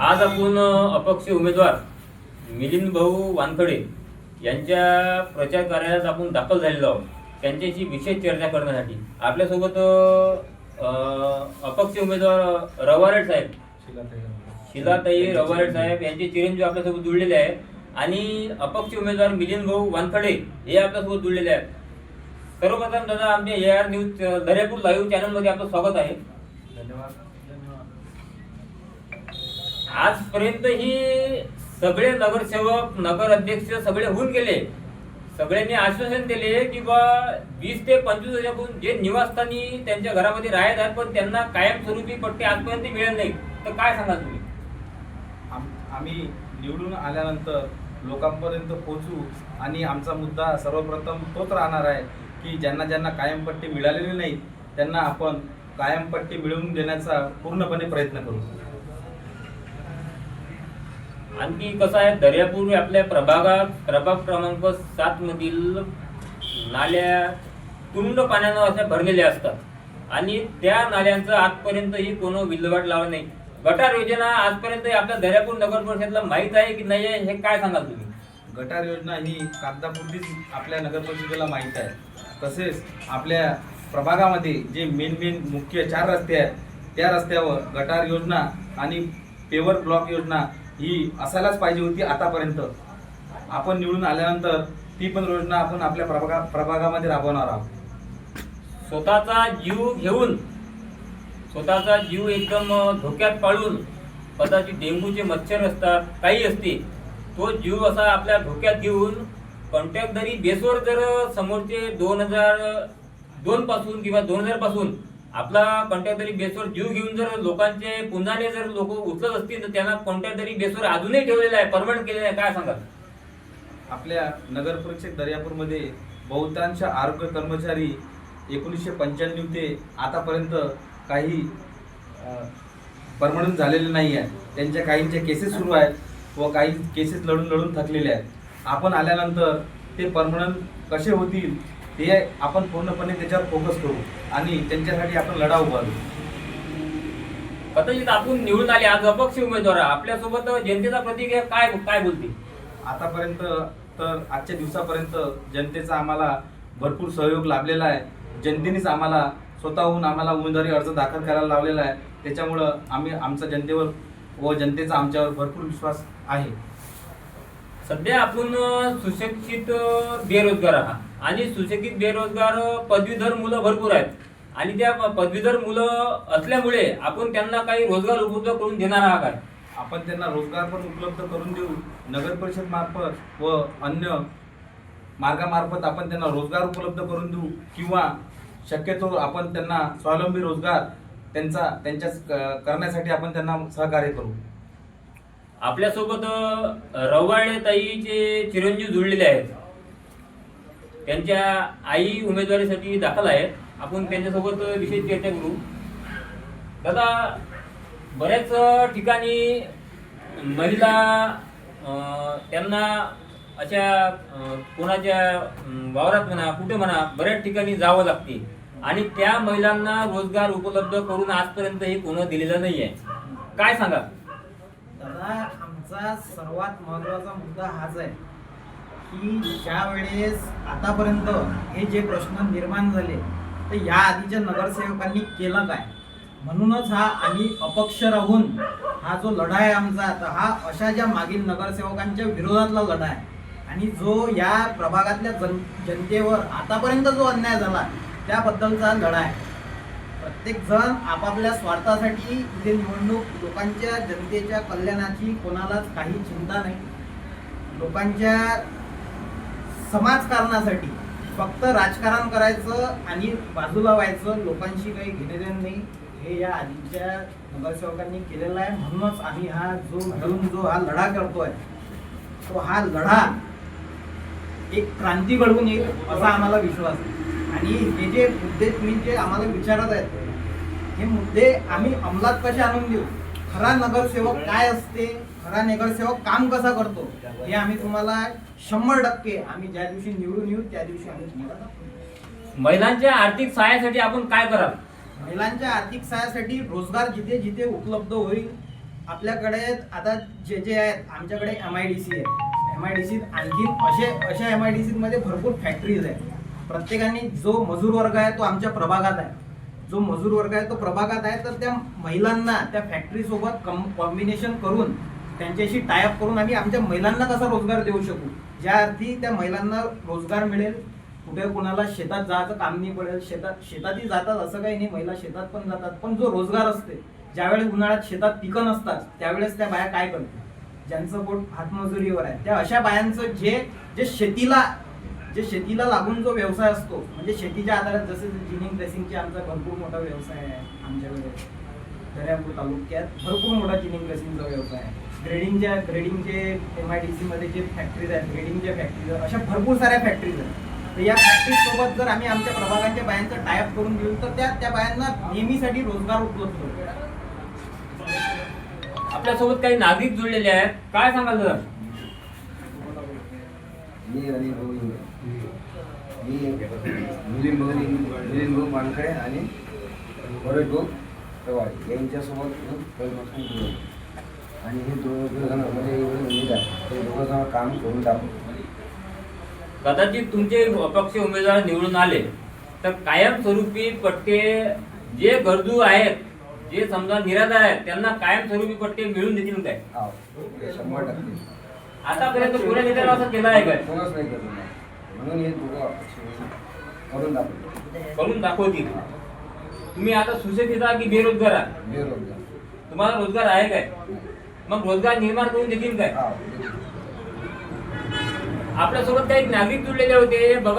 आज आपण अपक्ष उमेदवार मिलिंद भाऊ वानखडे यांच्या प्रचार कार्यालयात आपण दाखल झालेलो आहोत. त्यांच्याशी विशेष चर्चा करण्यासाठी आपल्यासोबत अपक्ष उमेदवार रवारेट साहेब, शिलाताई रवारेट साहेब यांचे चिरंजीव आपल्यासोबत जुळलेले आहेत आणि अपक्ष उमेदवार मिलिंद भाऊ वानखडे हे आपल्यासोबत जुळलेले आहेत. सर्वप्रथम दादा, आमच्या AR न्यूज दर्यापूर लाईव्ह चॅनलमध्ये आपलं स्वागत आहे. धन्यवाद. आजपर्यंत ही सगळे नगरसेवक, नगर अध्यक्ष सगळे होऊन गेले. सगळ्यांनी आश्वासन दिले की बा 20 ते 25 वर्षापासून जे निवासस्थानी त्यांच्या घरामध्ये राहत आहेत पण त्यांना कायमस्वरूपी पट्टे आजपर्यंत मिळाले नाही. तर काय सांगाल तुम्ही? आम्ही निवडून आल्यानंतर लोकांपर्यंत पोहोचू आणि आमचा मुद्दा सर्वप्रथम तोच राहणार आहे की ज्यांना ज्यांना कायमपट्टी मिळालेली नाही त्यांना आपण कायमपट्टी मिळवून देण्याचा पूर्णपणे प्रयत्न करू. आणखी कसं आहे, दर्यापूर आपल्या प्रभाग क्रमांक 7 मधील नाल्या तुंड पाण्यानं अशा भरलेल्या असतात आणि त्या नाल्यांचं आजपर्यंतही कोणी विल्हेवाट लावलं नाही. गटार योजना आजपर्यंत आपल्या दर्यापूर नगर परिषदेला माहीत आहे की नाही आहे, हे काय सांगाल तुम्ही? गटार योजना ही कागदापुरतीच आपल्या नगर परिषदेला माहीत आहे. तसेच आपल्या प्रभागामध्ये जे मेन मुख्य 4 रस्ते आहेत त्या रस्त्यावर गटार योजना आणि पेवर ब्लॉक योजना ही असायलाच पाहिजे होती. आतापर्यंत आपण निवडून आल्यानंतर ती पण योजना आपण आपल्या प्रभागामध्ये राबवणार आहोत. स्वतःचा जीव एकदम धोक्यात पाडून, कदाचित डेंग्यूचे मच्छर असतात, काही असते, तो जीव असा आपल्या धोक्यात घेऊन कॉन्ट्रॅक्टदारी बेसवर जर समोरचे 2002 पासून किंवा 2000 पासून आपला कॉन्ट्रॅक्टदारी बेसवर जीव घेऊन जर लोकांचे पुन्हाने जर लोक उचलत असतील तर त्यांना कॉन्ट्रॅक्टदारी बेसवर अजूनही ठेवलेला आहे, परमनंट केलेला आहे. काय सांगाल? आपल्या नगर परिषद दर्यापूरमध्ये बहुतांश आरोग्य कर्मचारी 1995 ते आतापर्यंत काही परमनंट झालेले नाही आहेत. त्यांच्या काहींचे केसेस सुरू आहेत व काही केसेस लढून थकलेले आहेत. आपण आल्यानंतर ते परमनंट कसे होतील ते आपण पूर्णपणे त्याच्यावर फोकस करू आणि त्यांच्यासाठी आपण लढा उभारू. कदाचित आपण निवडून आले आज अपक्ष उमेदवार, आपल्यासोबत जनतेचा प्रतिक्रिया काय बोलते? आतापर्यंत तर आजच्या दिवसापर्यंत जनतेचा आम्हाला भरपूर सहयोग लाभलेला आहे. जनतेनेच आम्हाला स्वतःहून आम्हाला उमेदवारी अर्ज दाखल करायला लावलेला आहे. त्याच्यामुळं आमचा जनतेवर व जनतेचा आमच्यावर भरपूर विश्वास आहे. सध्या आपण सुशिक्षित बेरोजगार आहात आणि सुशिक्षित बेरोजगार पदवीधर मुलं भरपूर आहेत आणि त्या पदवीधर मुलं असल्यामुळे आपण त्यांना काही रोजगार उपलब्ध करून देणार आहात काय? आपण त्यांना रोजगार पण उपलब्ध करून देऊ. नगर परिषद मार्फत व अन्य मार्गामार्फत आपण त्यांना रोजगार उपलब्ध करून देऊ किंवा शक्यतो आपण त्यांना स्वावलंबी रोजगार त्यांच्या करण्यासाठी आपण त्यांना सहकार्य करू. आपल्यासोबत रवाळे ताईचे चिरंजीव जुळलेले आहेत. त्यांच्या आई उमेदवारीसाठी दाखल आहेत. आपण त्यांच्यासोबत विशेष चर्चा करू. दादा, बऱ्याच ठिकाणी महिला त्यांना अशा कोणाच्या वावरात म्हणा, कुठे म्हणा, बऱ्याच ठिकाणी जावं लागते आणि त्या महिलांना रोजगार उपलब्ध करून आजपर्यंत हे कोणी दिलेलं नाही आहे. काय सांगा? दादा, आमचा सर्वात महत्त्वाचा मुद्दा हाच आहे की ज्या वेळेस आतापर्यंत हे जे प्रश्न निर्माण झाले तर या आधीच्या नगरसेवकांनी केलं काय, म्हणूनच हा आम्ही अपक्ष राहून हा जो लढा आहे आमचा, तर हा अशा ज्या मागील नगरसेवकांच्या विरोधातला लढा आहे आणि जो या प्रभागातल्या जनतेवर आतापर्यंत जो अन्याय झाला त्याबद्दलचा लढा आहे. प्रत्येक जण आपापल्या स्वार्थासाठी इथे निवडणूक, लोकांच्या जनतेच्या कल्याणाची कोणालाच काही चिंता नाही. लोकांच्या समाजकारणासाठी फक्त राजकारण करायचं आणि बाजूला व्हायचं, लोकांशी काही घेणेदेणं नाही. हे या आधीच्या नगरसेवकांनी केलेलं आहे. म्हणूनच आम्ही हा जो हा लढा करतोय तो हा लढा एक क्रांती घडवून येईल असा आम्हाला विश्वास आहे. आणि हे जे मुद्दे तुम्ही जे आम्हाला विचारत आहेत हे मुद्दे आम्ही अंमलात कसे आणून देऊ, खरा नगरसेवक काय असते, खरा नगरसेवक काम कसा करतो, हे आम्ही तुम्हाला 100% आम्ही ज्या दिवशी निवडून येऊ त्या दिवशी आम्ही तुम्हाला. महिलांच्या आर्थिक सहाय्यासाठी आपण काय कराल? महिलांच्या आर्थिक सहाय्यासाठी रोजगार जिथे जिथे उपलब्ध होईल आपल्याकडे आता जे आहेत आमच्याकडे MIDC आहे. MIDC आणखीन अशा MIDC मध्ये भरपूर फॅक्टरीज आहेत. प्रत्येकाने जो मजूर वर्ग आहे तो आमच्या प्रभागात आहे. जो मजूर वर्ग आहे तो प्रभागात आहे, तर त्या महिलांना त्या फॅक्टरी सोबत कॉम्बिनेशन करून त्यांच्याशी टायअप करून आम्ही आमच्या महिलांना कसा रोजगार देऊ शकू, ज्या अर्थी त्या महिलांना रोजगार मिळेल. कुठे कोणाला शेतात जायचं काम नाही पडेल. शेतातही जातात असं काही नाही, महिला शेतात पण जातात. पण जो रोजगार असते, ज्यावेळेस उन्हाळ्यात शेतात पिकं नसतात त्यावेळेस त्या बाया काय करतात, ज्यांचं पोट हातमजुरीवर आहे, त्या अशा बायांचं जे शेतीला लागून जो व्यवसाय असतो, म्हणजे शेतीच्या आधारात जसे जिनिंग प्रेसिंगचे आमचा भरपूर मोठा व्यवसाय आहे. आमच्याकडे दर्यापूर तालुक्यात भरपूर मोठा जिनिंग प्रेसिंगचा व्यवसाय आहे. ग्रेडिंगचे MIDC मध्ये जे फॅक्टरीज आहेत, ग्रेडिंगच्या फॅक्टरीज, अशा भरपूर साऱ्या फॅक्टरीज आहेत. तर या फॅक्टरी सोबत जर आम्ही आमच्या प्रभागांच्या बायांचं टायअप करून देऊ तर त्या बायांना नेहमीसाठी रोजगार उपलब्ध होतो. आपल्यासोबत काही नागरिक जुळलेले आहेत, काय सांगाल दादा? मी हरिभाऊ मिलिंद मानकडे आणि वरदभाऊ चव्हाण यांच्यासोबत पहिल्यापासून जोडलो. आणि हे दोघं जण म्हणजे एवढे उमेद आहे, ते दोघं जण काम करून टाकू. कदाचित तुमचे अपक्ष उमेदवार निवडून आले तर कायमस्वरूपी पट्टे जे गरजू आहेत, जे समजा निराधार आहेत, त्यांना कायमस्वरूपी पट्टे मिळून देतील काय? हा, 100%. आतापर्यंत कोण्या नेत्याला असं केलं आहे काय? कोणच नाही केलं नाही. म्हणून हे दोघं करून दाखवले. करून दाखवतील. तुम्ही आता सुशिक्षित आहात की बेरोजगार आहात? बेरोजगार. तुम्हाला रोजगार आहे काय? मग रोजगार निर्माण करून देतील काय? हा. आपल्यासोबत काही नागरिक जुळलेले होते बघा.